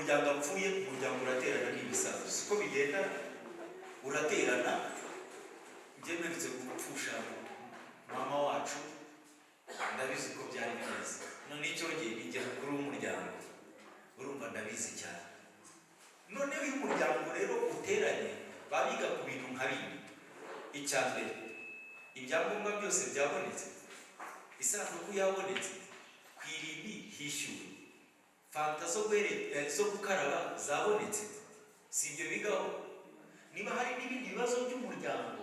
umuryango apfuye umuryango uraterana n'ibisazo siko bigenda uraterana byemeretse gupfusha mama wacu ndabizi ko byari bimeze none icyo gihe bijya kuri umuryango urumva ndabizi cyane none uyu muryango rero uteranye babiga ku bintu nka bine icya mbere ibyangombwa byose byabonetse isanduku yabonetse ku irimbi hishyuwe fanta zo gukaraba zabonetse si ibyo bigaho niba hari n'ibindi bibazo by'umuryango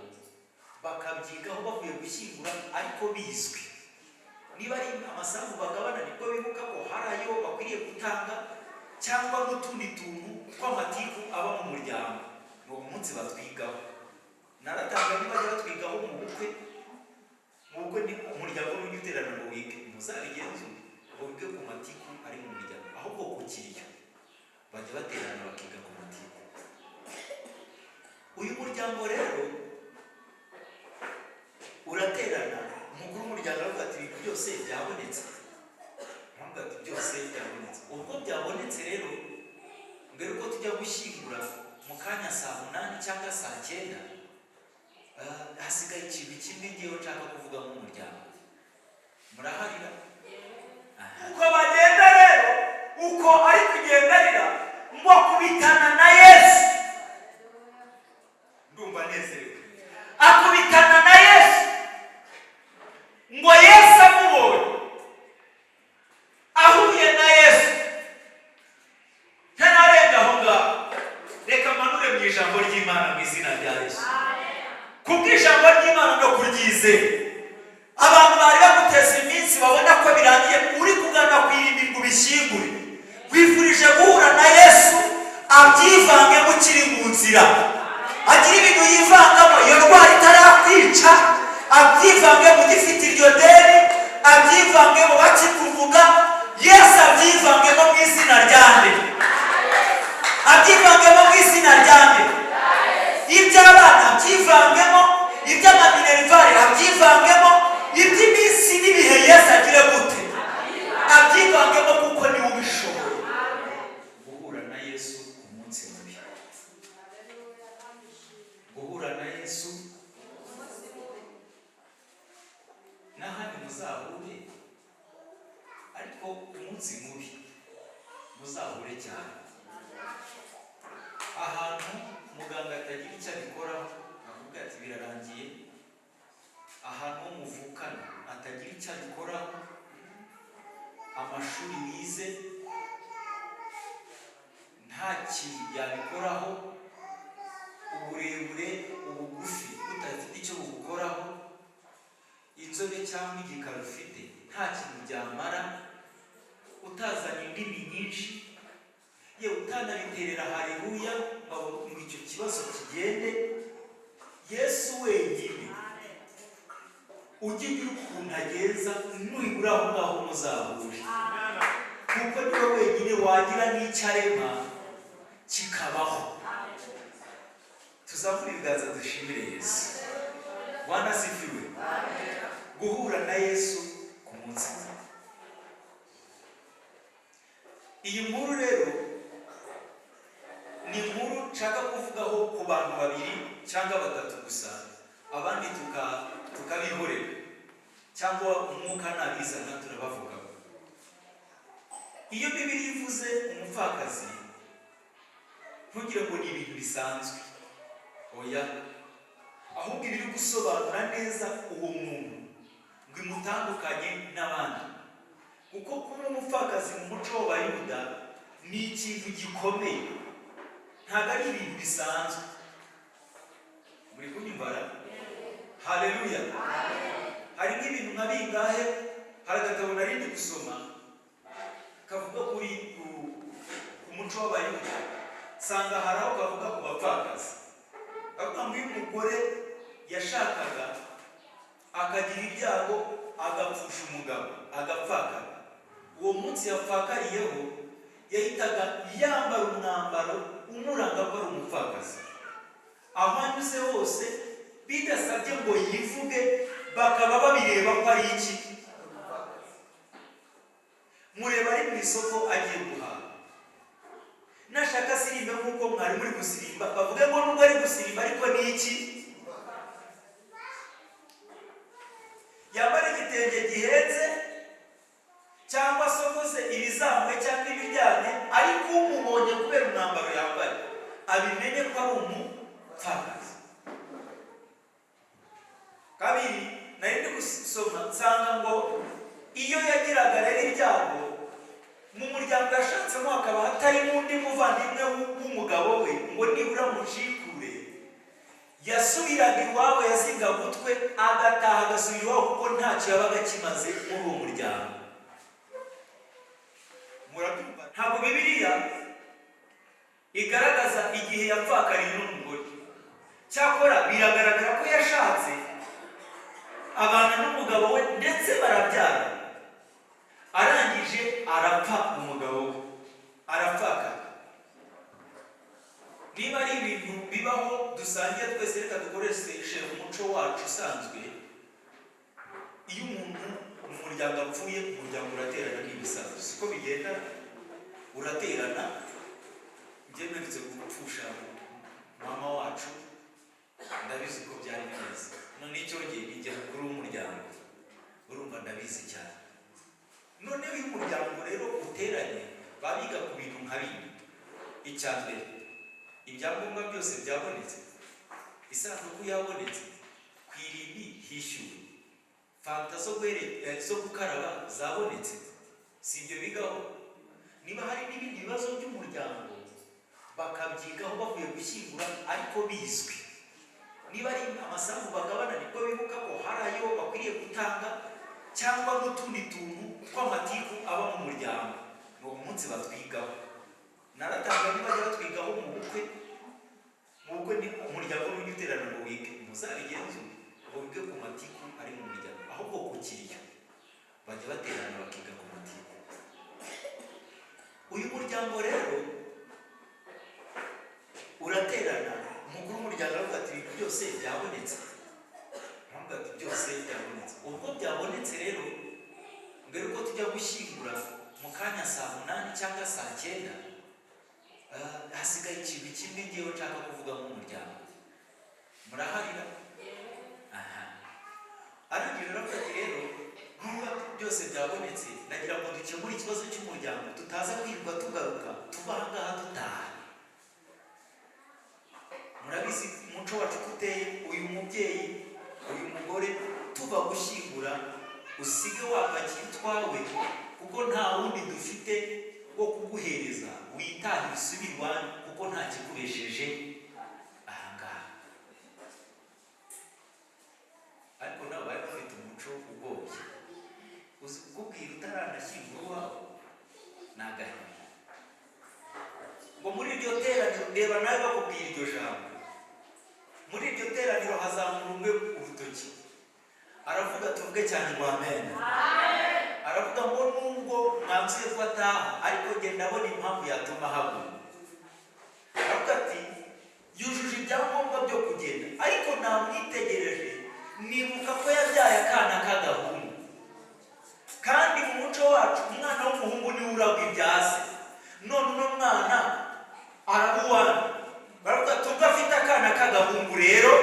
bakabyigaho bavuye gushyingura ariko bizwi niba ari amasambu bagabana nibwo bibuka ko hari ayo bakwiriye gutanga cyangwa n'utundi tuntu tw'amatiku aba mu muryango ni uwo munsi batwigaho naratanga niba bajya batwigaho mu bukwe ni umuryango n'ujya uterana ngo wige muzabigenzure ngo wige ku matiku ari mu muryango ahubwo ku kiriyo bajya baterana bakiga ku matiku uyu muryango rero uraterana umukuru w'umuryango aravuga ati ibintu byose byabonetse aravuga ati byose byabonetse ubwo byabonetse rero mbere uko tujya gushyingura mu kanya saa 8 cyangwa saa 9 hasigaye ikintu kimwe ngewe nshaka kuvuga mu muryango muraharira uko bagenda rero uko ari kugendanira ngo kubitana na Yesu ndumva nezerewe akubitana na Yesu ngo Yesu amubonye ahuye na Yesu ntanarenga aho ngaho reka manure mu ijambo ry'Imana mu izina rya Yesu kubw'ijambo ry'Imana no kuryizera abantu bari baguteza iminsi babona ko birangiye uri kugana ku irimbi ngo ubishyingure wifurije guhura na Yesu abyivange mukiri mu nzira agira ibintu yivangamo iyo ndwara itarakwica abyivange mu gifite iryo deni abyivange mu bakikuvuga Yesu abyivangemo mu izina ryande abyivangemo mu izina ryande iby'abana abyivangemo iby'amaminerivare abyivangemo iby'iminsi n'ibihe Yesu agire gute abyivangemo kuko niwe ubishoboye guhura na Yesu ku munsi mubi guhura na Yesu n'ahandi muzahure ariko umunsi mubi muzahure cyane ahantu muganga atagira icyo abikoraho avuga ati birarangiye ahantu muvukana atagira icyo abikoraho amashuri wize nta kintu yabikoraho uburebure ubugufi utafite icyo bugukoraho inzobe cyangwa igikara ufite nta kintu byamara utazana indimi nyinshi ye utanabiterera haleluya ngo icyo kibazo kigende Yesu wenyine ugira ukuntu ageza nubura aho ngaho muzahuje kuko niwe wenyine wagira n'icyarema kikabaho tuzamura ibiganza dushimire Yesu Bwana sifiwe guhura na Yesu ku munsi iyi nkuru rero ni inkuru nshaka kuvugaho ku bantu babiri cyangwa batatu gusa abandi tukabihorera cyangwa umwuka nabizana turabavugaho iyo Bibiliya ivuze umupfakazi ntugire ngo ni ibintu bisanzwe oya ahubwo ibiri gusobanura neza uwo muntu ngo imutandukanye n'abandi kuko kuba umupfakazi mu muco w'Abayuda ni ikintu gikomeye ntabwo ari ibintu bisanzwe muri kunyumvara haleluya hari nk'ibintu nka bingahe hari agatabo narindi gusoma kavuga kuri ku muco w'Abayuda sanga hari aho kavuga ku bapfakazi kavuga ngo iyo umugore yashakaga akagira ibyago agapfusha umugabo agapfakara uwo munsi yapfakariyeho yahitaga yambara umwambaro umuranga ko ari umupfakazi aho anyuze hose bidasabye ngo yivuge bakaba babireba ko ari iki mureba ari mu isoko agiye guhaha nashaka sirimbe nk'uko mwari muri gusirimba, bavuge ngo nubwo ari gusirimba ariko ni iki? Yambara igitenge gihenze cyangwa asokoze ibizamuye cyangwa ibiryamye, ariko umubonye kubera umwambaro yambaye abimenye ko ari umupfakazi. Kabiri, nari ndi gusoma nsanga ngo iyo yagiraga rero ibyago mu muryango yashatsemo hakaba hatarimo undi muvandimwe w'umugabo we ngo nibura mucikure, yasubiraga iwabo yazinga gutwe agataha agasubira iwabo kuko ntacyo yabaga kimaze muri uwo muryango. Murabyumva? Ntabwo Bibiliya igaragaza igihe yapfakariye n'umugore, cyakora biragaragara ko yashatse abana n'umugabo we ndetse barabyara, arangije arapfa umugabo we, arapfaka. Niba ari ibintu bibaho dusangiye twese, reka dukoreshe umuco wacu usanzwe. Iyo umuntu mu muryango apfuye, umuryango uraterana n'ibisazo, siko bigenda? Uraterana. Njye mperutse gupfusha mama wacu, ndabizi ko byari bimeze. None icyo gihe bijya kuri umuryango, urumva ndabizi cyane. Noneho uyu muryango rero uteranye, babiga ku bintu nka bine. Icya mbere, ibyangombwa byose byabonetse, isanduku yabonetse, ku irimbi hishyuwe, fanta zo gukaraba zabonetse. Si ibyo bigaho? Niba hari n'ibindi bibazo by'umuryango bakabyigaho bavuye gushyingura ariko bizwi. Niba ari amasambu bagabana nibwo bibuka ko hari ayo bakwiriye gutanga, cyangwa n'utundi tuntu tw'amatiku aba mu muryango, ni uwo munsi batwigaho. Naratanga ntibajya batwigaho mu bukwe ni umuryango n'ujya uterana ngo wige, muzabigenzure ngo wige ku matiku ari mu muryango, ahubwo ku kiriyo bajya baterana bakiga ku matiku. Uyu muryango rero uraterana, umukuru w'umuryango aravuga ati ibintu byose byabonetse, aravuga ati byose byabonetse. Ubwo byabonetse rero, mbere uko tujya gushyingura mu kanya saa 8 cyangwa saa 9, hasigaye ikintu kimwe ngewe nshaka kuvuga mu muryango. Muraharira? Aha. Arangije aravuga ati rero nubwo byose byabonetse, nagira ngo dukemure ikibazo cy'umuryango, tutaza kwirirwa tugaruka tuva aha ngaha dutaha. Murabizi umuco wacu uteye, uyu mubyeyi, uyu mugore tuva gushyingura usige wapakiye utwawe, kuko nta wundi dufite wo kuguhereza, witahe usubire iwanyu kuko nta kikubesheje aha ngaha. Ariko nabo bari bafite umuco ugoye, uzi kukubwira utaranashyingura iwawe ni agahinda. Ngo muri iryo teraniro, reba nawe bakubwira iryo jambo, muri iryo teraniro hazamura umwe urutoki, aravuga tuvuge cyane ngo amen. Aravuga ngo nubwo mwanzuye ko ataha, ariko njye ndabona impamvu yatuma haguma. Aravuga ati yujuje ibyangombwa byo kugenda, ariko namwitegereje nibuka ko yabyaye akana k'agahungu, kandi mu muco wacu umwana w'umuhungu niwe uragwa ibya se. None uno mwana arabuwana, baravuga ati ubwo afite akana k'agahungu rero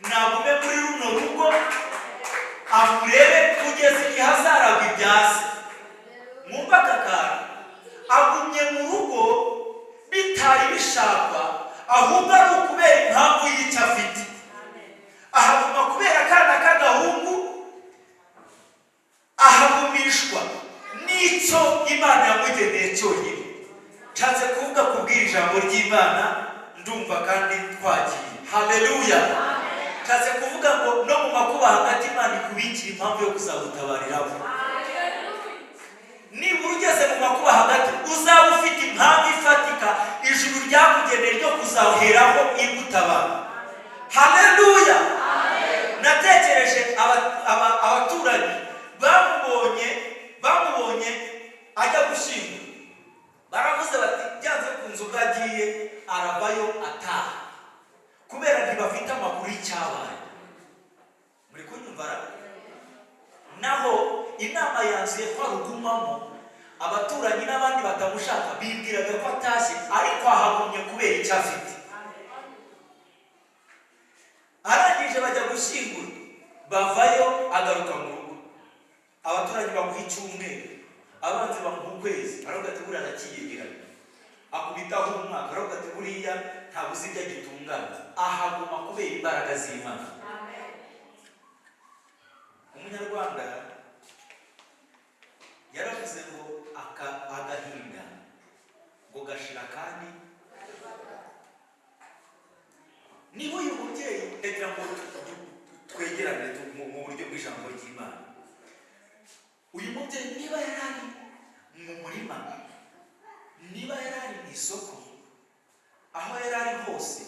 nagume muri runo rugo amurebe kugeza igihe azaragwa ibya se. Mwumva aka kantu, agumye mu rugo bitari bishakwa, ahubwo ari ukubera impamvu y'icyo afite. Ahaguma kubera akana k'agahungu, ahagumishwa n'icyo Imana yamugeneye cyonyine. Nshatse kuvuga kubwira ijambo ry'Imana, ndumva kandi twagiye. Haleluya. Nshatse kuvuga ngo no mu makuba hagati Imana ikubikira impamvu yo kuzagutabariraho. Niba ugeze mu makuba hagati, uzaba ufite impamvu ifatika ijuru ryakugeneye ryo kuzaheraho igutabara. Haleluya. Natekereje abaturanyi bamubonye ajya gushyingura, baravuze bati byanze ku nzu bwagiye aravayo ataha, kubera ntibafite amakuru y'icyabaye. Muri kunyumva? Naho inama yanzuye ko arugumamo, abaturanyi n'abandi batamushaka bibwiraga ko atashye, ariko ahagumye kubera icyo afite. Arangije bajya gushyingura, bavayo agaruka mu rugo. Abaturanyi bamuha icyumweru, abanzi bamuha ukwezi, aravuga ati buriya arakiyegeranya. Akubitaho umwaka, aravuga ati buriya ntabwo uzi ibyo agitunganya. Ahaguma kubera imbaraga z'Imana. Umunyarwanda yaravuze ngo agahinda ngo gashira kandi niba uyu mubyeyi reka ngo twegerane mu buryo bw'ijambo ry'Imana. Uyu mubyeyi niba yarari mu murima, niba yarari mu isoko, aho yarari hose,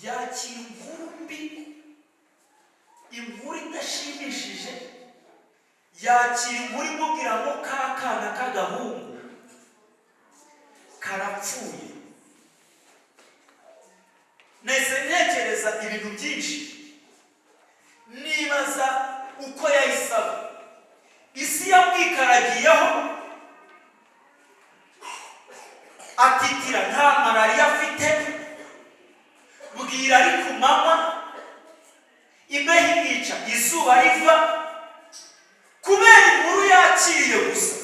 yakira inkuru mbi, inkuru idashimishije, yakira inkuru imubwira ngo ka kana k'agahungu karapfuye. Nese ntekereza ibintu byinshi, nibaza uko yayisaba. Isi yamwikaragiyeho, atitira nta malariya afite, bwira ari ku manywa, imbeho imwica, izuba riva, kubera inkuru yakiriye gusa.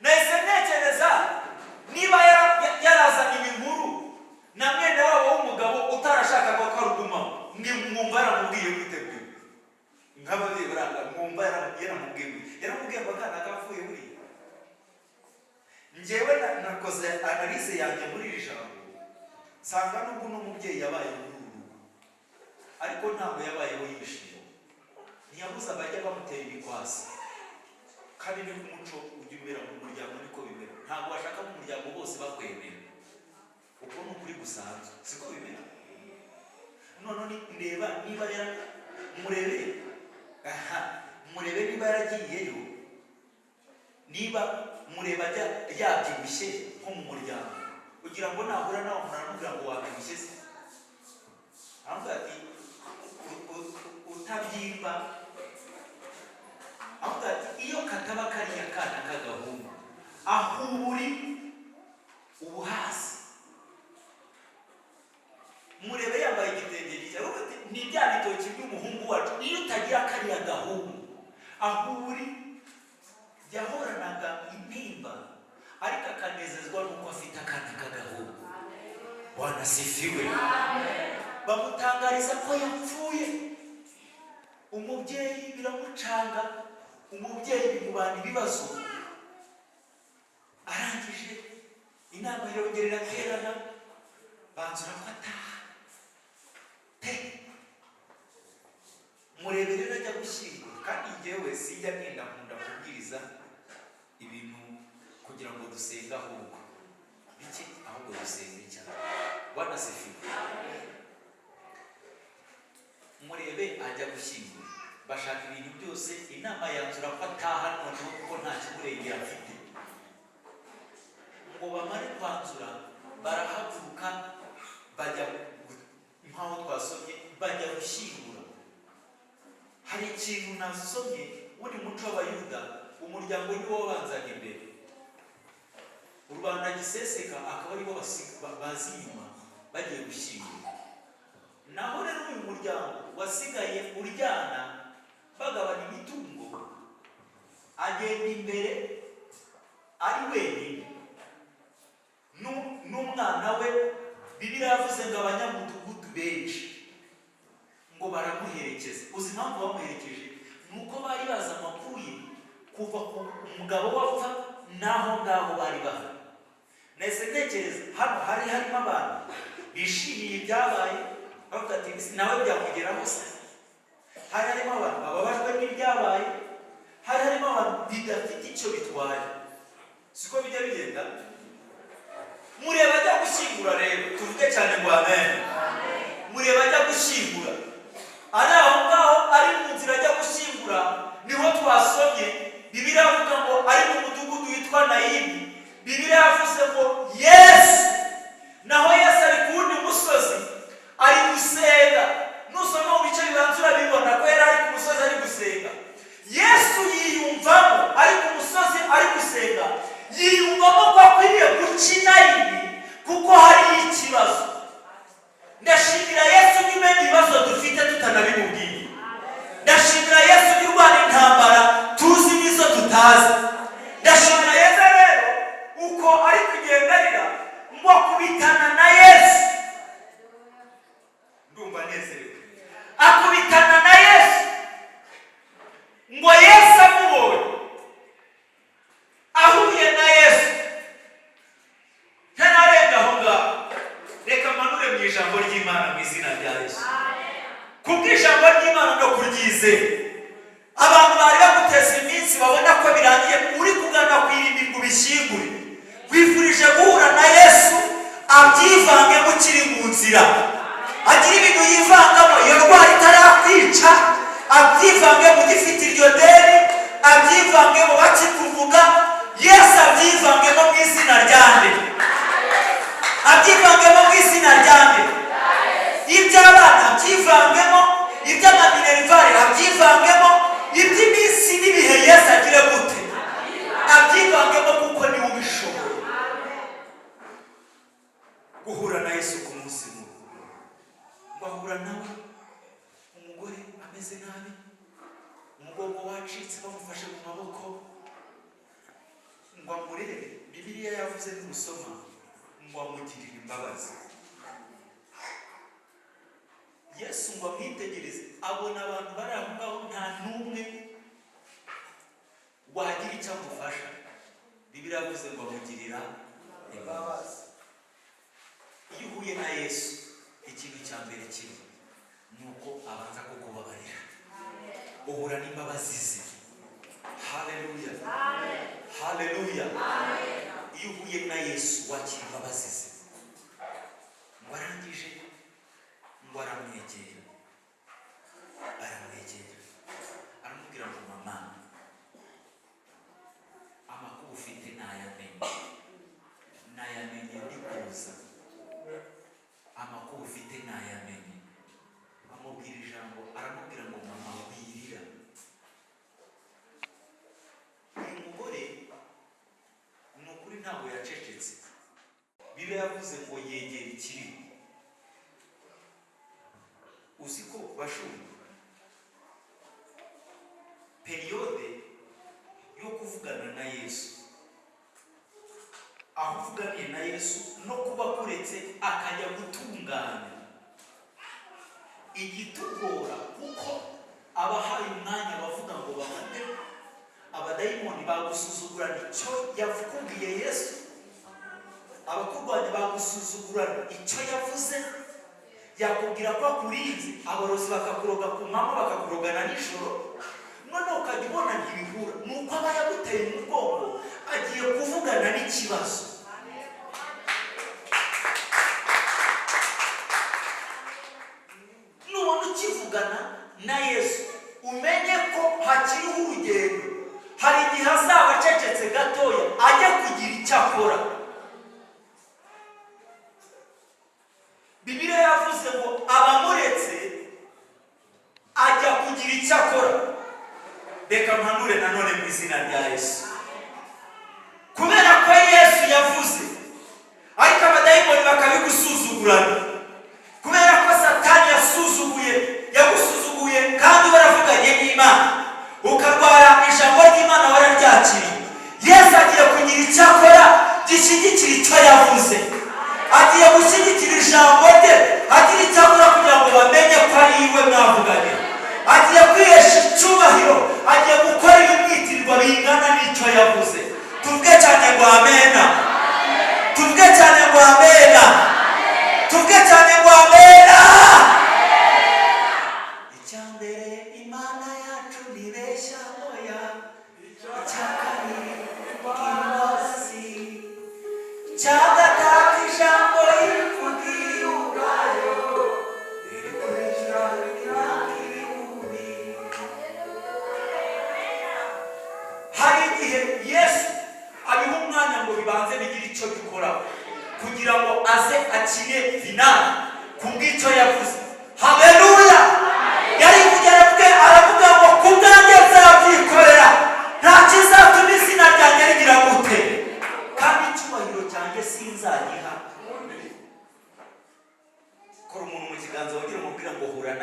Nese ntekereza niba yarazanye inkuru na mwene wabo w'umugabo utarashakaga ko arugumamo, mwumva yaramubwiye witeguye nk'ababyeyi baranga, mwumva yaramubwiye ngo akana kapfuye buriya. Njyewe nakoze analyse yanjye muri iri jambo, nsanga nubwo n'umubyeyi yabaye muri uru rugo, ariko ntabwo yabayeho yishimye. Ntiyabuze abajya bamutera ibikwasi, kandi ni umuco ujya ubera mu muryango, niko bimera. Ntabwo bashaka mu muryango bose bakwemera, uko ni ukuri gusanzwe, siko bimera. None ndeba niba murebe niba yaragiyeyo, niba mureba yabyibushye nko mu muryango, kugira ngo nahura nawe umuntu aramubwira ngo wabyibushye se, aramubwira ati utabyimba, aramubwira ati iyo kataba kariya kana k'agahungu, aho uri ubu hasi. Murebe yambaye igitenge gishya, aravuga ati ni bya bitoki by'umuhungu wacu, iyo utagira kariya gahungu, aho uri yahoranaga intimba, ariko akanezezwa nuko afite akana k'agahungu. Bwana sifiwe. Bamutangariza ko yapfuye. Umubyeyi biramucanga, umubyeyi bimubana ibibazo. Arangije inama yongera iraterana, banzura ko ataha. Murebe rero ajya gushyingura, kandi njyewe sijya nenda nkunda kubwiriza ibintu kugira ngo dusenge ahubwo biki, ahubwo dusenge cyane. Bwana sifiwe. Murebe ajya gushyingura, bashaka ibintu byose, inama yanzura ko ataha noneho kuko nta kimurengera afite. Ngo bamare kwanzura, barahaguruka bajya nk'aho twasomye, bajya gushyingura. Hari ikintu nasomye, uri muco w'Abayuda, umuryango niwo wabanzaga imbere, Rubanda giseseka akaba aribo bazi inyuma bagiye gushyingura. Naho rero uyu muryango wasigaye uryana bagabana imitungo, agenda imbere ari wenyine n'umwana we. Bibiliya yavuze ngo abanyamudugudu benshi ngo baramuherekeza. Uzi impamvu bamuherekeje? Nuko bari bazi amakuru ye kuva ku mugabo wapfa naho ngaho bari bahari. Nese ntekereza hano hari harimo abantu bishimiye ibyabaye, bavuga ati nawe byamugeraho se. Hari harimo abantu bababajwe n'ibyabaye, hari harimo abantu bidafite icyo bitwaye. Siko bijya bigenda. Mureba ajya gushyingura rero, tuvuge cyane ngo amen. Mureba ajya gushyingura, ari aho ngaho ari mu nzira ajya gushyingura, niho twasomye Bibiliya avuga ngo ari mu mudugudu witwa Nayini. Bibiliya yavuze ngo Yesu, naho Yesu ari ku wundi musozi ari gusenga. Nusoma mu bice bibanza urabibona ko yari ari ku musozi ari gusenga. Yesu yiyumvamo ari ku musozi ari gusenga, yiyumvamo ko akwiriye gukina ibi kuko hari ikibazo. Ndashimira Yesu nyuma ibibazo dufite tutanabimubwiye. Ndashimira Yesu y'urwana intambara tuzi n'izo tutazi. Ndashimira Yesu rero uko ari kugendarira ngo akubitana na Yesu. Ndumva nezerewe. Akubitana na Yesu ngo Yesu amubonye. Ahuye na Yesu ntanarenga aho ngaho. Reka manure mu ijambo ry'Imana mu izina rya Yesu. Kubw'ijambo ry'Imana no kuryizera. Abantu bari baguteza iminsi babona ko birangiye uri kugana kwirimbi ngo bishyingure. Wifurije guhura na Yesu abyivange mukiri mu nzira. Agira ibintu yivangamo iyo ndwara itarakwica, abyivange mu gifite iryo deni, abyivange mu bakikuvuga. Yesu abyivange mu izina ryande. Abyivange mu izina ryande. Iby'abana byivangemo, iby'amaminerivare abyivangemo, iby'iminsi n'ibihe Yesu agire gute abyivangemo kuko niwe ubishoboye. Guhura na Yesu ku munsi mukuru, bahura nawe umugore ameze nabi, umugongo wacitse bamufashe mu maboko ngo amurebe. Bibiliya yavuze n'usoma ngo amugirire imbabazi. Yesu ngo amwitegereze abona abantu bari aho ngaho nta n'umwe wagira icyo amufasha. Bibiliya yavuze ngo amugirira imbabazi. Iyo uhuye na Yesu ikintu cya mbere kimwe ni uko abanza kukubabarira. Uhura n'imbabazi ze. Haleluya, haleluya. Iyo uhuye na Yesu wakira imbabazi ze. Ngo arangije ngo aramwegera, aramubwira ngo mama, amakuru ufite nayamenye ndi kuza. Amakuru ufite nayamenye. Amubwira ijambo, aramubwira ngo mama wirira. Uyu mugore ni ukuri ntabwo yacecetse. Bibiliya yavuze ngo yegera ikirimo. Uzi ko bashumba periyode yo kuvugana na Yesu, aho uvuganiye na Yesu no kuba kuretse akajya gutunganya igitugora, kuko abahaye umwanya bavuga ngo bavuge. Abadayimoni bagusuzugurana icyo yakubwiye Yesu, abakurwanya bagusuzugurana icyo yavuze. Yakubwira ko akurinze, abarozi bakakuroga ku manywa bakakurogana nijoro, noneho ukajya ubona ntibihura. Nuko aba yaguteye umugongo agiye kuvugana n'ikibazo. Nubona ukivugana na Yesu umenye ko hakiriho urugendo. Hari igihe azaba acecetse gatoya ajya kugira icyo akora. Bibiliya yavuze ngo abamuretse ajya kugira icyo akora. Reka mpanure nanone mu izina rya Yesu. Kubera ko Yesu yavuze ariko abadayimoni bakabigusuzugurana, kubera ko Satani yagusuzuguye kandi baravuganye n'Imana, ukarwara ijambo ry'Imana wararyakiriye. Yesu agiye kugira icyo akora gishyigikira icyo yavuze. Agiye gushyigikira ijambo rye, agira icyo akora kugira ngo bamenye ko ari iwe mwavuganye. Agiye kwihesha icyubahiro, agiye gukora ibimwitirirwa bingana n'icyo yavuze. Tuvuge cyane ngo amena. Tuvuge cyane ngo amena. Tuvuge cyane ngo amena. Icyambere Imana yacu ntibeshya oya. Icyakabiri imbabazi. Cyagatatu ijambo yivugiye ubwayo. Hari igihe Yesu abiha umwanya ngo bibanze bigire icyo bikora kugira ngo aze akine finale kubw'icyo yavuze. Haleluya. Yari kugera bwe aravuga ngo kubwanjye nzabyikorera, nta kizatuma izina ryanjye rigira gute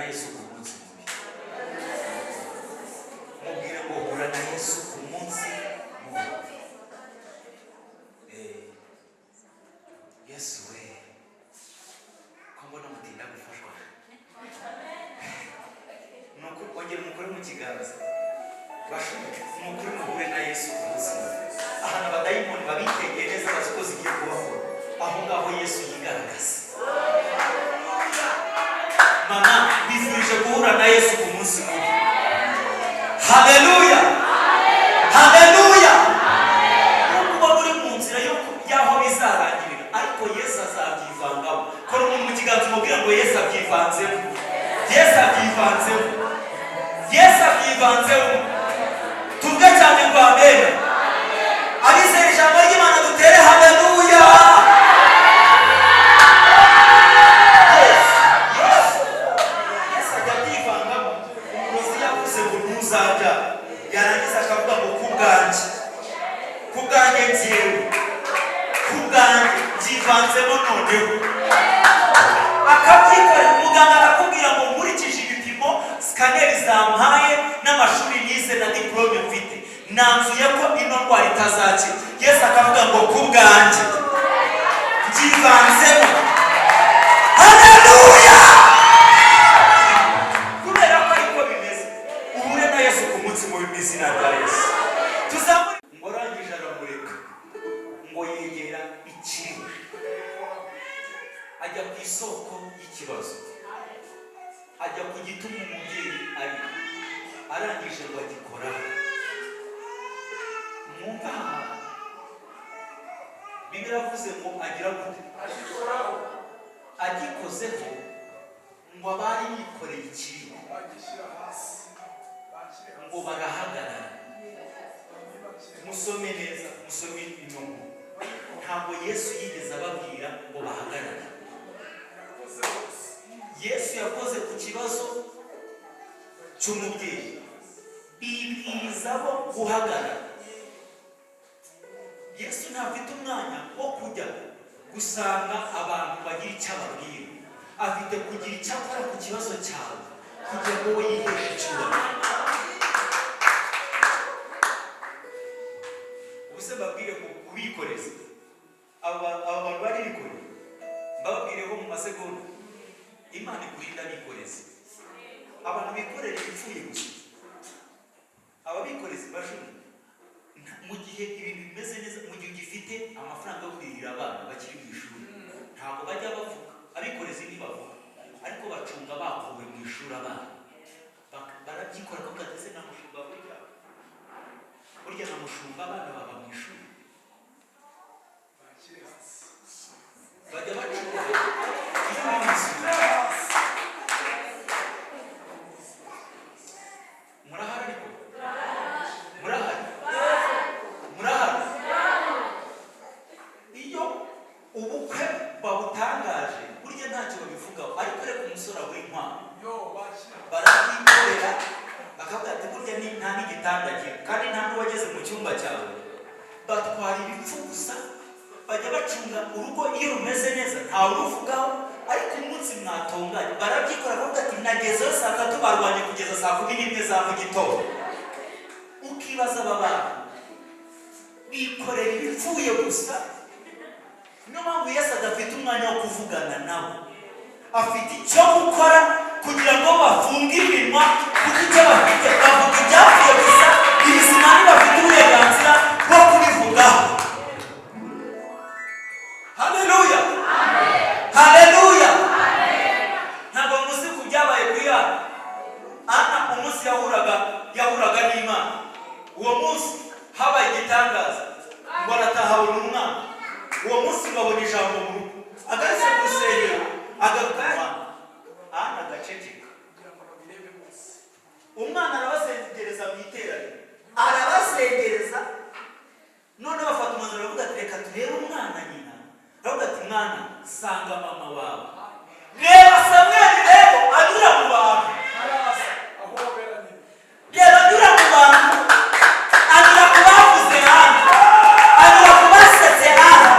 Yesu ku munsi mubi. Mubwire ngo hura na Yesu ku munsi mubi. Yesu we, ko mbona mutinda gufashwa. Nuko kongera umukore mu kiganza. Bashoboke n'ukuri muhure na Yesu ku munsi mubi. Ahantu abadayimoni babitegeye neza bazi ko zigiye kubaho, aho ngaho Yesu yigaragaza. Mama, bifurije guhura na Yesu ku munsi mubi. Haleluya, haleluya. Kuba muri mu nzira y'aho bizarangirira, ariko Yesu azabyivangamo. Kora umuntu mu kiganza umubwira ngo Yesu abyivanzemo. Yesu abyivanzemo. Yesu abyivanzemo. Tuvuge cyane ngo amen. Abizera ijambo ry'Imana dutere haleluya. Yesu ajya abyivangamo. Umurozi yavuze ngo ntuzajya, yarangiza akavuga ngo ku bwanjye njyewe, ku bwanjye byivanzemo noneho. Akabyikorera, umuganga arakubwira ngo nkurikije ibipimo sikaneri zamuhaye n'amashuri nize na diplome mfite, nanzuye ko ino ndwara itazakira. Yesu akavuga ngo ku bwanjye byivanzemo. Haleluya! Kubera ko ariko bimeze, uhure na Yesu ku munsi mubi mu izina rya Yesu. Tuzamure ngo arangije aramureka ngo yegera ikibi, ajya ku isoko y'ikibazo, ajya ku gituma umubyeyi ari, arangije ngo agikoraho. Mwumva Bibiliya yavuze ngo agira gute? Agikozeho ngo abari bikoreye ikibi ngo barahagarara. Musome neza, musome inyungu. Ntabwo Yesu yigeze ababwira ngo bahagarare. Yesu yakoze ku kibazo cy'umubyeyi, bibwiriza bo guhagarara. Yesu ntafite umwanya wo kujya gusanga abantu bagira icyo ababwira. Afite kugira icyo akora ku kibazo cyawe kugira ngo we yiheshe icyubahiro. Ubuse mbabwire ko ubikoreze aba bantu bari bikoreye, mbabwire ko mu masegonda Imana ikurinda bikoreze. Abantu bikorera ipfuye gusa, ababikorezi bashobora mu gihe ibintu bimeze neza, mu gihe ugifite amafaranga yo kurihira abana bakiri mu ishuri, ntabwo bajya bavuga. Abikorezi ntibavuga, ariko bacunga bakuwe mu ishuri abana. Barabyikora ko kateze na mushumba burya na mushumba abana baba mu ishuri. Bajya bacunga iyo munsi. Murahari ariko? Murahari? Murahari? Iyo ubukwe babutangaje burya ntacyo babivugaho, ariko reka umusore w'inkwano barabyikorera bakavuga ati burya nta n'igitanda agira, kandi nta n'uwageze mu cyumba cyawe. Batwara ibipfu gusa, bajya bacunga urugo iyo rumeze neza ntawe uruvugaho, ariko umunsi mwatunganye barabyikora bakavuga ati nagezeho saa 3 barwanye kugeza saa 11 za mu gitondo. Ukibaza aba bantu bikorera ibipfuye gusa. Niyo mpamvu Yesu adafite umwanya wo kuvugana nabo, afite icyo gukora kugira ngo bafunge iminwa, kuko icyo bafite bavuga ibyapfuye gusa, ibizima ntibafite uburenganzira bwo kubivugaho. Haleluya, haleluya. Ntabwo muzi ku byabaye kuri Ana umunsi yahuraga n'Imana. Uwo munsi habaye igitangaza, ngo aratahabona umwana. Uwo munsi ngabona ijambo mu rugo, agahise mu rusengero agaruka Ana agaceceka. Umwana arabasengereza mu iteraniro, arabasengereza. None bafata umwanzuro baravuga ati reka turebe umwana nyina. Baravuga ati mwana sanga mama wawe. Reba Samweli rero anyura mu bantu, reba anyura mu bantu, anyura ku bavuze hano, anyura ku basetse hano,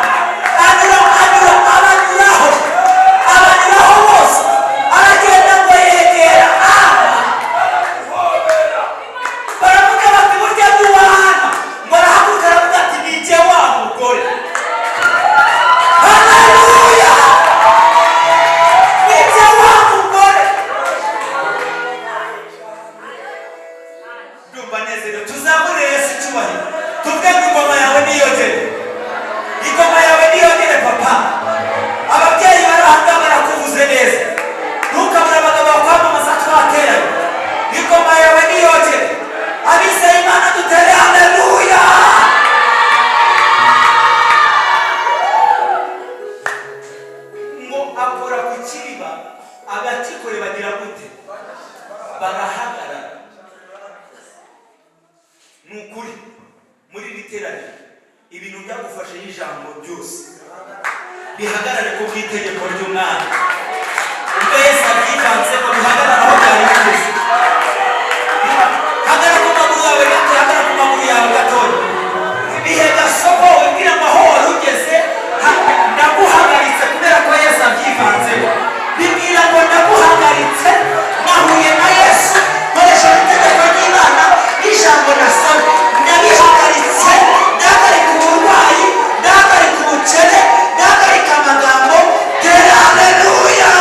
abanyuraho bose, aragenda ngo yegera ndagufashe y'ijambo byose bihagarare ku bw'itegeko ry'umwami. Ubwo Yesu abyivanze ngo bihagarare aho byari bigeze. Hagarara ku maguru yawe gato, hagarara ku maguru yawe gatoya. Ibihe gasohowe bwira ngo aho wari ugeze ndaguhagaritse kubera ko Yesu abyivanzeho. Bibwira ngo ndaguhagaritse nahuye na Yesu nkoresha itegeko ry'Imana n'ijambo nasabwe. Ndabihagaritse, ndahagarika uburwayi, ndahagarika ubukene, ndahagarika amagambo. Tera haleluya.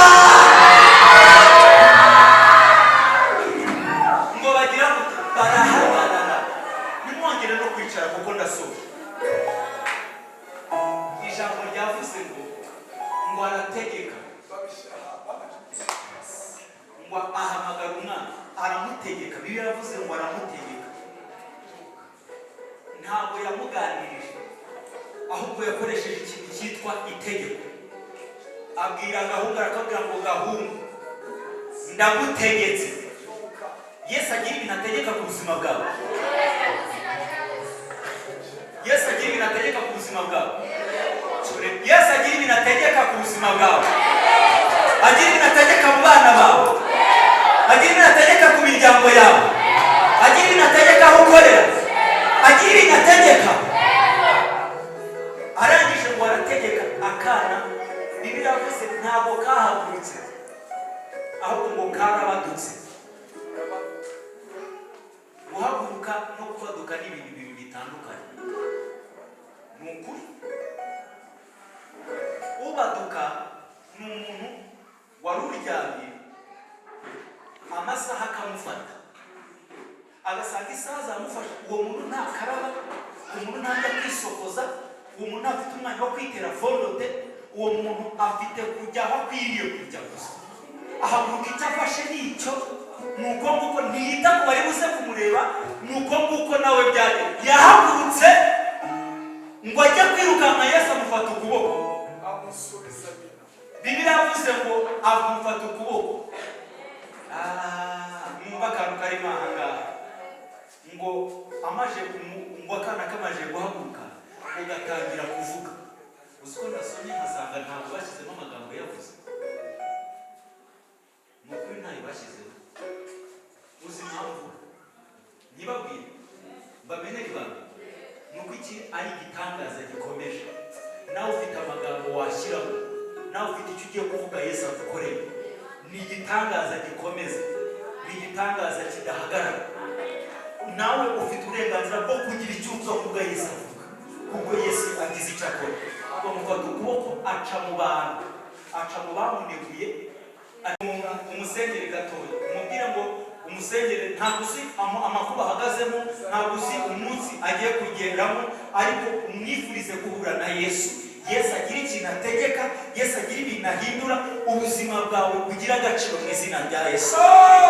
Ngo bagira ngo barahagarara nimwongere no kwicara kuko ndasohoye. Ijambo ryavuze ngo arategeka, ngo ahamagara umwana aramutegeka. Bibiliya yavuze ngo aramutegeka, ntabwo yamuganirije ahubwo yakoresheje ikintu cyitwa itegeko. Abwira gahungu, arakabwira ngo gahungu ndagutegetse. Yesu agira ibintu ategeka ku buzima bwawe. Yesu agira ibintu ategeka ku buzima bwawe. Yesu agira ibintu ategeka ku buzima bwawe. Agira ibintu ategeka mu bana bawe. Agira ibintu ategeka ku miryango yawe. Agira ibintu ategeka aho ukorera. Agira ibintu ategeka. Arangije ngo arategeka akana. Bibiliya yavuze ntabwo kahagurutse ahubwo ngo karabadutse. Guhaguruka no kubaduka ni ibintu bibiri bitandukanye. Ni ukuri. Ubaduka ni umuntu wari uryamye amasaha akamufata agasanga isaha zamufasha. Uwo muntu ntakaraba, uwo muntu ntajya kwisokoza, uwo muntu afite umwanya wo kwitera fondote. Uwo muntu afite kujya aho akwiriye kujya gusa. Ahaguruka icyo afashe n'icyo. Nuko nguko ntiyita ku bari buze kumureba. Nuko nguko nawe byari yahagurutse ngo ajye kwirukanka. Yesu amufata ukuboko amusubiza. Bibiliya yavuze ngo amufata ukuboko. Mwumva akantu karimo ahangaha ngo amaje ngo akana kamaje guhaguruka ugatangira kuvuga. Uziko nasomye nkasanga ntabwo bashyizemo amagambo yavuze. Ni ukuri ntayo bashyizeho. Uzi impamvu? Ntibabwire bamenere ibanga. Ni uko iki ari igitangaza gikomeje. Nawe ufite amagambo washyiraho, nawe ufite icyo ugiye kuvuga Yesu agukoreye. Ni igitangaza gikomeza, ni igitangaza kidahagarara. Nawe ufite uburenganzira bwo kugira icyo uvuga Yesu avuga, kuko Yesu agize icyo akora. Amufata ukuboko aca mu bantu, aca mu bamuneguye. Umusengere gatoya, umubwire ngo umusengere ntabwo uzi amakuru ahagazemo, ntabwo uzi umunsi agiye kugeramo, ariko umwifurize guhura na Yesu. Yesu agira ikintu ategeka, Yesu agira ibintu ahindura, ubuzima bwawe bugira agaciro mu izina rya Yesu.